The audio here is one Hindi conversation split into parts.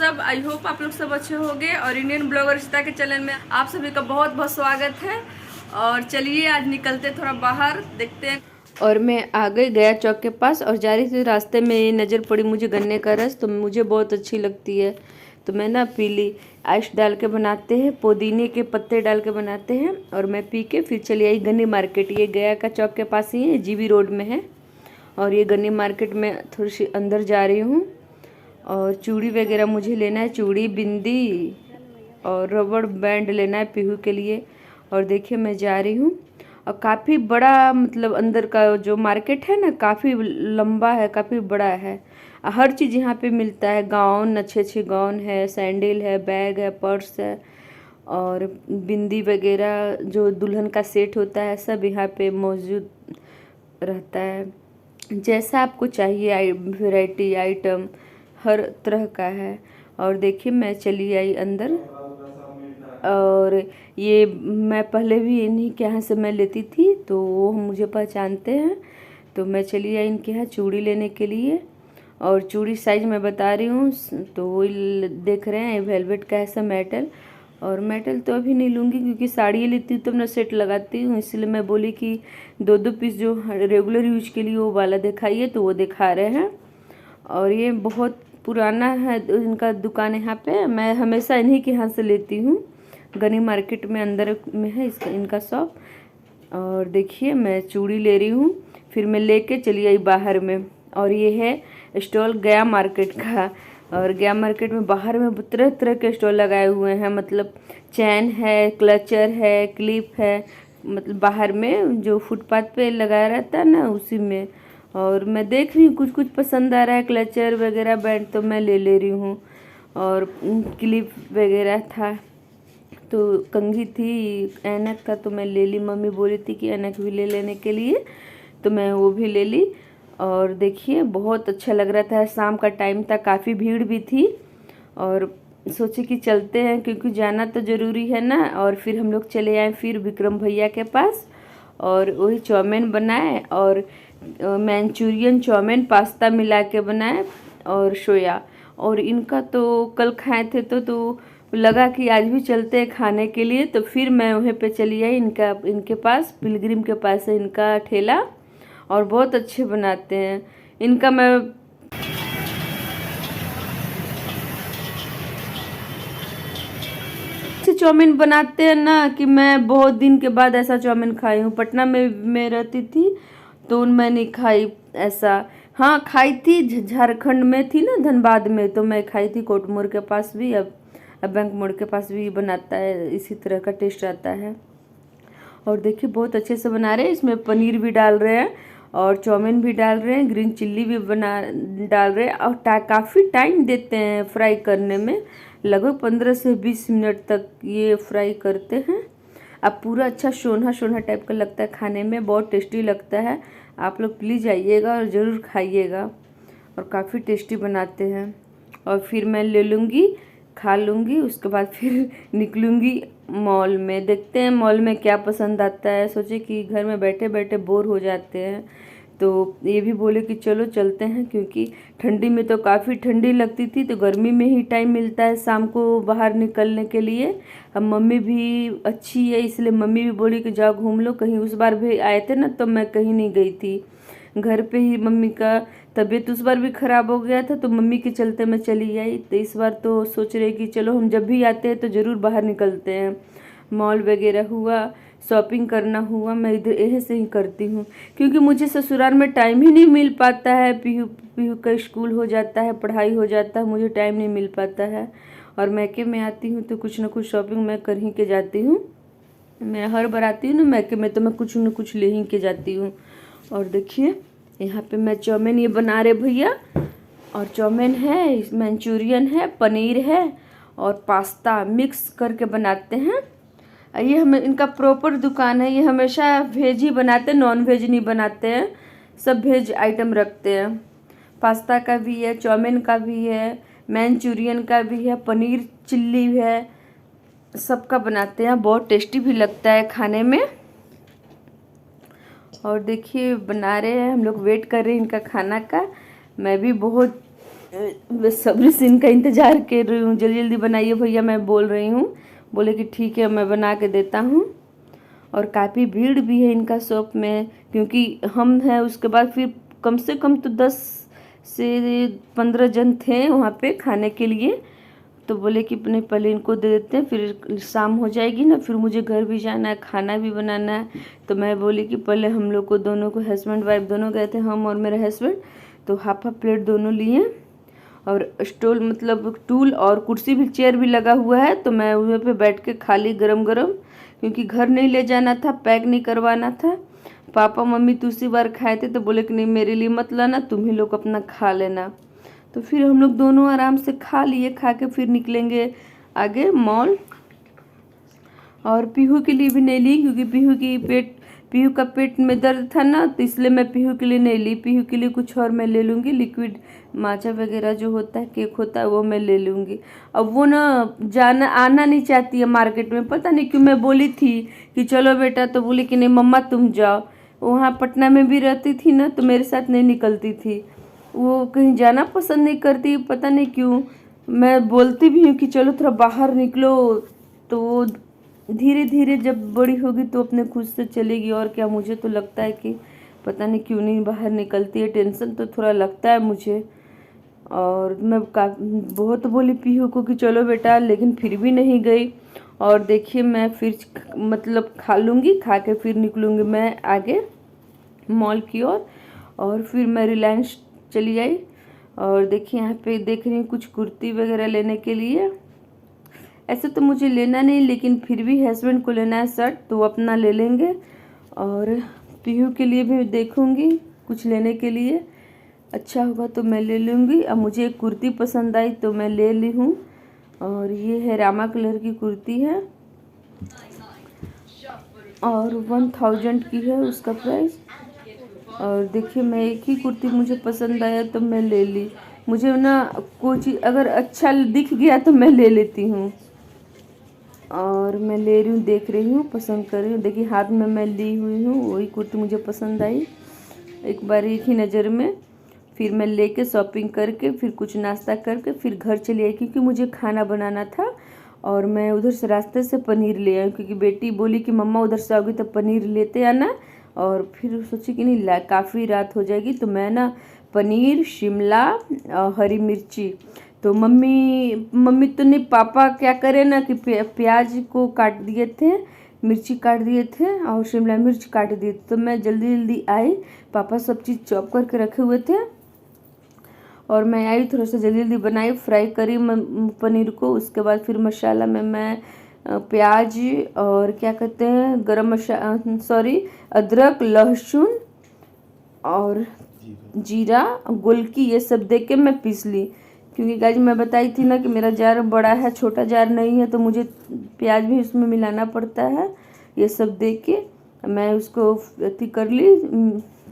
सब आई होप आप लोग सब अच्छे होंगे और इंडियन ब्लॉगर रिश्ता के चैनल में आप सभी का बहुत बहुत स्वागत है। और चलिए आज निकलते थोड़ा बाहर देखते हैं। और मैं आ गई गया चौक के पास और जा रही थी, रास्ते में नज़र पड़ी मुझे गन्ने का रस, तो मुझे बहुत अच्छी लगती है तो मैं ना पी ली। आइस डाल के बनाते हैं, पुदीने के पत्ते डाल के बनाते हैं और मैं पी के फिर चली आई गन्ने मार्केट। ये गया का चौक के पास ही है, जीबी रोड में है। और ये गन्ने मार्केट में थोड़ी सी अंदर जा रही हूँ और चूड़ी वगैरह मुझे लेना है, चूड़ी बिंदी और रबड़ बैंड लेना है पीहू के लिए। और देखिए मैं जा रही हूँ और काफ़ी बड़ा, मतलब अंदर का जो मार्केट है ना काफ़ी लंबा है, काफ़ी बड़ा है। हर चीज़ यहाँ पे मिलता है, गाउन, अच्छे अच्छे गाउन है, सैंडल है, बैग है, पर्स है और बिंदी वगैरह जो दुल्हन का सेट होता है सब यहाँ पे मौजूद रहता है। जैसा आपको चाहिए वैरायटी आइटम हर तरह का है। और देखिए मैं चली आई अंदर और ये मैं पहले भी इन्हीं के यहाँ से मैं लेती थी तो वो मुझे पहचानते हैं, तो मैं चली आई इनके यहाँ चूड़ी लेने के लिए। और चूड़ी साइज मैं बता रही हूँ, तो वो देख रहे हैं वेलवेट का ऐसा मेटल। और मेटल तो अभी नहीं लूँगी क्योंकि साड़ी लेती हूँ तो मैं सेट लगाती हूँ, इसलिए मैं बोली कि दो दो पीस जो रेगुलर यूज के लिए वो वाला दिखाइए, तो वो दिखा रहे हैं। और ये बहुत पुराना है इनका दुकान यहाँ पे, मैं हमेशा इन्हीं के यहाँ से लेती हूँ। गनी मार्केट में अंदर में है इसका इनका शॉप। और देखिए मैं चूड़ी ले रही हूँ, फिर मैं लेके चली आई बाहर में। और ये है स्टॉल गया मार्केट का। और गया मार्केट में बाहर में तरह तरह के स्टॉल लगाए हुए हैं, मतलब चैन है, क्लचर है, क्लिप है, मतलब बाहर में जो फुटपाथ पे लगाया रहता है ना उसी में। और मैं देख रही हूँ कुछ कुछ पसंद आ रहा है, क्लचर वगैरह बैंड तो मैं ले ले रही हूँ। और क्लिप वगैरह था तो कंघी थी, ऐनक था तो मैं ले ली। मम्मी बोली थी कि ऐनक भी ले लेने के लिए, तो मैं वो भी ले ली। और देखिए बहुत अच्छा लग रहा था, शाम का टाइम था, काफ़ी भीड़ भी थी। और सोचे कि चलते हैं क्योंकि जाना तो ज़रूरी है ना। और फिर हम लोग चले आए फिर विक्रम भैया के पास और वही चाउमीन बनाए और मंचूरियन चाउमीन पास्ता मिला के बनाए और सोया। और इनका तो कल खाए थे तो लगा कि आज भी चलते हैं खाने के लिए, तो फिर मैं वहीं पे चली आई इनके पास, पिलग्रिम के पास है इनका ठेला और बहुत अच्छे बनाते हैं इनका। मैं अच्छे चाउमीन बनाते हैं ना कि मैं बहुत दिन के बाद ऐसा चाउमीन खाई हूँ। पटना में मैं रहती थी तो मैं नहीं खाई ऐसा। हाँ खाई थी, झारखंड में थी ना धनबाद में, तो मैं खाई थी कोटमोर के पास भी। अब बैंक मोड़ के पास भी बनाता है, इसी तरह का टेस्ट आता है। और देखिए बहुत अच्छे से बना रहे हैं, इसमें पनीर भी डाल रहे हैं और चाउमीन भी डाल रहे हैं, ग्रीन चिल्ली भी डाल रहे हैं। और काफ़ी टाइम देते हैं फ्राई करने में, लगभग 15 से 20 मिनट तक ये फ्राई करते हैं। अब पूरा अच्छा सोना सोना टाइप का लगता है, खाने में बहुत टेस्टी लगता है। आप लोग प्लीज़ आइएगा और ज़रूर खाइएगा, और काफ़ी टेस्टी बनाते हैं। और फिर मैं ले लूँगी, खा लूँगी, उसके बाद फिर निकलूँगी मॉल में। देखते हैं मॉल में क्या पसंद आता है। सोचे कि घर में बैठे बैठे बोर हो जाते हैं, तो ये भी बोले कि चलो चलते हैं, क्योंकि ठंडी में तो काफ़ी ठंडी लगती थी, तो गर्मी में ही टाइम मिलता है शाम को बाहर निकलने के लिए। अब मम्मी भी अच्छी है इसलिए मम्मी भी बोली कि जाओ घूम लो कहीं। उस बार भी आए थे ना तो मैं कहीं नहीं गई थी, घर पे ही। मम्मी का तबीयत उस बार भी ख़राब हो गया था तो मम्मी के चलते मैं चली आई। तो इस बार तो सोच रहे कि चलो हम जब भी आते हैं तो ज़रूर बाहर निकलते हैं। मॉल वगैरह हुआ, शॉपिंग करना हुआ, मैं इधर यहीं से ही करती हूँ, क्योंकि मुझे ससुराल में टाइम ही नहीं मिल पाता है। पीहू का स्कूल हो जाता है, पढ़ाई हो जाता है, मुझे टाइम नहीं मिल पाता है। और मैके में आती हूँ तो कुछ ना कुछ शॉपिंग मैं कर ही के जाती हूँ। मैं हर बार आती हूँ ना मैके में तो मैं कुछ न कुछ ले ही के जाती हूँ। और देखिए यहाँ पे मैं चाउमीन ये बना रहे भैया, और चाउमीन है, मंचूरियन है, पनीर है और पास्ता मिक्स करके बनाते हैं। ये हमें इनका प्रॉपर दुकान है, ये हमेशा वेज ही बनाते हैं, नॉन वेज नहीं बनाते हैं, सब वेज आइटम रखते हैं। पास्ता का भी है, चाउमीन का भी है, मंचूरियन का भी है, पनीर चिल्ली है, सबका बनाते हैं। बहुत टेस्टी भी लगता है खाने में। और देखिए बना रहे हैं, हम लोग वेट कर रहे हैं इनका खाना का। मैं भी बहुत बेसब्री से इनका इंतज़ार कर रही हूँ, जल्दी जल्दी बनाइए भैया, मैं बोल रही हूँ। बोले कि ठीक है मैं बना के देता हूँ। और काफ़ी भीड़ भी है इनका शॉप में, क्योंकि हम हैं, उसके बाद फिर कम से कम तो 10 से 15 जन थे वहाँ पे खाने के लिए। तो बोले कि अपने पहले इनको दे देते हैं, फिर शाम हो जाएगी ना, फिर मुझे घर भी जाना है, खाना भी बनाना है। तो मैं बोली कि पहले हम लोग को दोनों को, हस्बैंड वाइफ दोनों गए थे, हम और मेरे हस्बैंड, तो हाफ प्लेट दोनों लिए। और स्टूल मतलब टूल और कुर्सी भी, चेयर भी लगा हुआ है, तो मैं वहाँ पे बैठ के खा ली गरम गरम, क्योंकि घर नहीं ले जाना था, पैक नहीं करवाना था। पापा मम्मी दूसरी बार खाए थे तो बोले कि नहीं मेरे लिए मत लाना, तुम ही लोग अपना खा लेना। तो फिर हम लोग दोनों आराम से खा लिए, खा के फिर निकलेंगे आगे मॉल। और पीहू के लिए भी नहीं ली, क्योंकि पीहू का पेट में दर्द था ना, तो इसलिए मैं पीहू के लिए नहीं ली। पीहू के लिए कुछ और मैं ले लूँगी, लिक्विड माचा वगैरह जो होता है, केक होता है, वो मैं ले लूँगी। अब वो ना आना नहीं चाहती है मार्केट में, पता नहीं क्यों। मैं बोली थी कि चलो बेटा, तो बोली कि नहीं मम्मा तुम जाओ। वहाँ पटना में भी रहती थी ना, तो मेरे साथ नहीं निकलती थी, वो कहीं जाना पसंद नहीं करती, पता नहीं क्यों। मैं बोलती भी हूँ कि चलो थोड़ा बाहर निकलो, तो वो धीरे धीरे जब बड़ी होगी तो अपने खुद से चलेगी। और क्या, मुझे तो लगता है कि पता नहीं क्यों नहीं बाहर निकलती है, टेंशन तो थोड़ा लगता है मुझे। और मैं बहुत बोली पीहू को कि चलो बेटा, लेकिन फिर भी नहीं गई। और देखिए मैं फिर मतलब खा लूँगी, खा के फिर निकलूँगी मैं आगे मॉल की ओर। और फिर मैं रिलायंस चली आई। और देखिए यहाँ पे देख रही हूँ कुछ कुर्ती वगैरह लेने के लिए। ऐसे तो मुझे लेना नहीं, लेकिन फिर भी हस्बैंड को लेना है शर्ट, तो वो अपना ले लेंगे। और पीहू के लिए भी देखूँगी कुछ लेने के लिए, अच्छा होगा तो मैं ले लूँगी। अब मुझे एक कुर्ती पसंद आई तो मैं ले ली हूँ। और ये है रामा कलर की कुर्ती है, और 1000 की है उसका प्राइस। और देखिए मैं एक ही कुर्ती मुझे पसंद आया तो मैं ले ली। मुझे ना कोई चीज़ अगर अच्छा दिख गया तो मैं ले लेती हूँ। और मैं ले रही हूँ, देख रही हूँ, पसंद कर रही हूँ। देखिए हाथ में मैं ली हुई हूँ, वही कुर्ती मुझे पसंद आई एक बार एक ही नज़र में। फिर मैं लेके शॉपिंग करके, फिर कुछ नाश्ता करके फिर घर चली आई, क्योंकि मुझे खाना बनाना था। और मैं उधर से रास्ते से पनीर ले आई, क्योंकि बेटी बोली कि मम्मा उधर से आओगी तो पनीर लेते आना। और फिर सोची कि नहीं काफ़ी रात हो जाएगी, तो मैं ना पनीर, शिमला और हरी मिर्ची, तो मम्मी तो नहीं, पापा क्या करे ना कि प्याज को काट दिए थे, मिर्ची काट दिए थे और शिमला मिर्च काट दिए थे। तो मैं जल्दी जल्दी आई, पापा सब चीज़ चॉप करके रखे हुए थे, और मैं आई थोड़ा सा जल्दी जल्दी बनाई, फ्राई करी पनीर को। उसके बाद फिर मसाला में मैं प्याज और क्या कहते हैं गरम मसाला, सॉरी अदरक, लहसुन और जीरा, गोलकी, ये सब दे के मैं पीस ली। क्योंकि गाइस मैं बताई थी ना कि मेरा जार बड़ा है, छोटा जार नहीं है, तो मुझे प्याज भी उसमें मिलाना पड़ता है। ये सब दे के मैं उसको अति कर ली,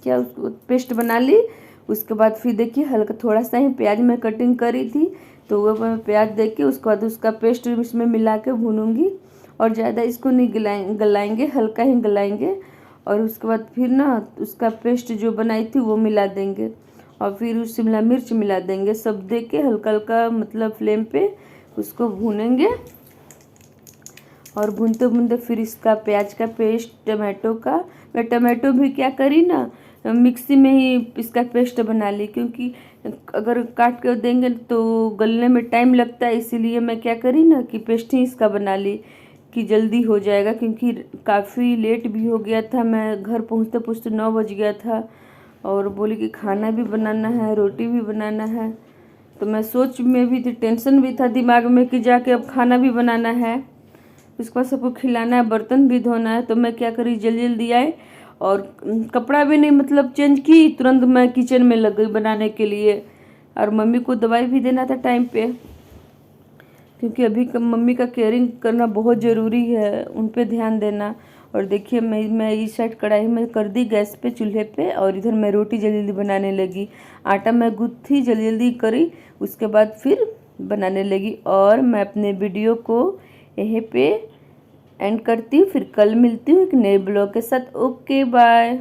क्या उसको पेस्ट बना ली। उसके बाद फिर देखिए हल्का थोड़ा सा ही प्याज मैं कटिंग करी थी, तो वो मैं प्याज दे के उसके बाद उसका पेस्ट इसमें मिला के भूनूंगी। और ज़्यादा इसको नहीं गलाएंगे, हल्का ही गलाएंगे। और उसके बाद फिर ना उसका पेस्ट जो बनाई थी वो मिला देंगे, और फिर उस शिमला मिर्च मिला देंगे, सब दे के हल्का हल्का मतलब फ्लेम पे उसको भूनेंगे। और भूनते भूनते फिर इसका प्याज का पेस्ट, टमाटो का, मैं टमाटो भी क्या करी ना मिक्सी में ही इसका पेस्ट बना ली, क्योंकि अगर काट कर देंगे तो गलने में टाइम लगता है। इसीलिए मैं क्या करी ना कि पेस्ट ही इसका बना ली कि जल्दी हो जाएगा, क्योंकि काफ़ी लेट भी हो गया था, मैं घर पहुँचते पहुँचते 9 बज गया था। और बोली कि खाना भी बनाना है, रोटी भी बनाना है, तो मैं सोच में भी थी, टेंशन भी था दिमाग में कि जाके अब खाना भी बनाना है, उसके बाद सबको खिलाना है, बर्तन भी धोना है। तो मैं क्या करी जल्दी जल्दी आए और कपड़ा भी नहीं मतलब चेंज की, तुरंत मैं किचन में लग गई बनाने के लिए। और मम्मी को दवाई भी देना था टाइम पे, क्योंकि अभी मम्मी का केयरिंग करना बहुत ज़रूरी है, उन पे ध्यान देना। और देखिए मैं इस साइड कढ़ाई में कर दी गैस पे चूल्हे पे, और इधर मैं रोटी जल्दी जल्दी बनाने लगी। आटा मैं गूँथी जल्दी जल्दी करी, उसके बाद फिर बनाने लगी। और मैं अपने वीडियो को यहीं पे एंड करती हूँ, फिर कल मिलती हूँ एक नए ब्लॉग के साथ। Okay bye.